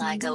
Dami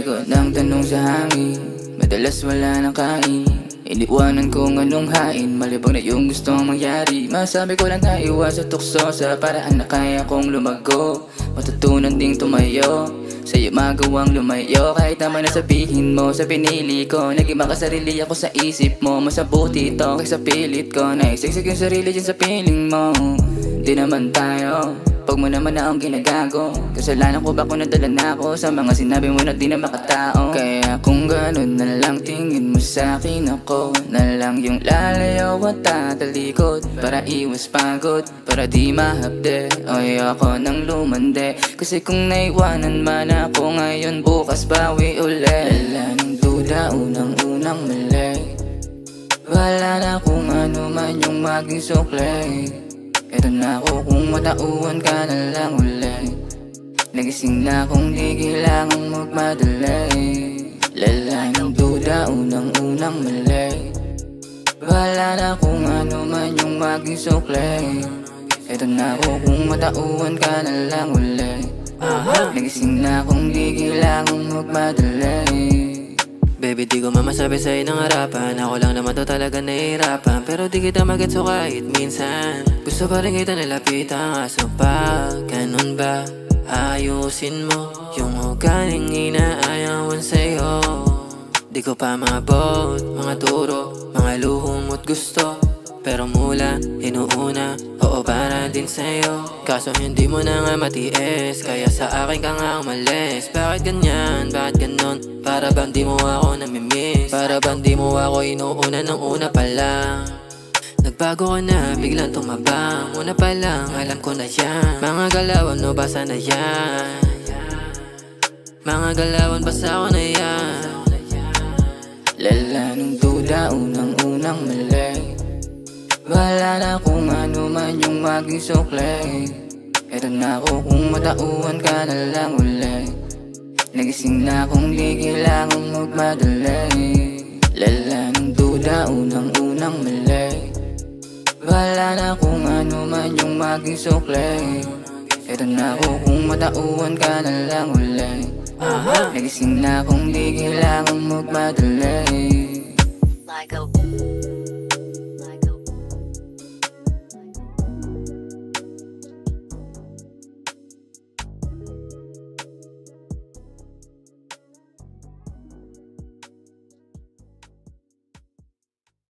ko ng tanong sa hangin, madalas wala nang kain. Iniwanan kung anong hain, malibang na yung gustong mangyari. Masabi ko lang na iwas sa tukso, sa paraan na kaya kong lumago. Matutunan ding tumayo, sa'yo magawang lumayo. Kahit naman na sabihin mo sa pinili ko, naging makasarili ako sa isip mo. Masabuti ito kaysa pilit ko, naisiksik yung sarili dyan sa piling mo. Di naman tayo, pag mo naman na akong ginagago. Kasalanan ko ba kung nadala na ako sa mga sinabi mo na di na makatao? Kaya kung ganun na lang tingin mo sa'kin, ako na lang yung lalayaw at tatalikod, para iwas pagod, para di mahapde. O ayoko nang lumande, kasi kung naiwanan man ako ngayon, bukas bawi ulit. Wala nang duda, unang-unang mali. Wala na kung ano man yung maging sukli. Eto na ako kung matauhan ka na lang ulit. Nagising na kung di kailangang magmadali. Lala ng duda, unang-unang mali. Wala na kung ano man yung maging sukli. Eto na ako kung matauhan ka na lang ulit. Nagising na kung di kailangang magmadali. Baby, di ko mamasabi sa'yo ng harapan, ako lang naman to talaga nahihirapan. Pero di kita magetso kahit minsan, gusto pa rin kita nilapitan. Kaso pag ganun ba, ayusin mo yung ugaling inaayawan sa'yo. Di ko pa maabot mga turo, mga luho mo't gusto, pero mula inuuna, oo para din sa'yo. Kaso hindi mo na nga matiis, kaya sa akin ka nga umalis. Bakit ganyan, bakit ganon? Para bang di mo ako namimiss? Para bang di mo ako inuuna ng una pa lang? Nagbago ka na, biglang tumabang. Una pa lang, alam ko na yan. Mga galawan mo, basa na yan. Mga galawan, basa ko na yan. Lala ng duda, unang-unang mali. Wala na kung ano man yung maging sukli. Eto na ako kung matauhan ka na lang ulit. Nagising na kung di kailangang magmadali. Lala ng duda, unang-unang mali. Wala na kung ano man yung maging sukli. Eto na ako kung matauhan ka na lang ulit. Nagising na kung di kailangang magmadali.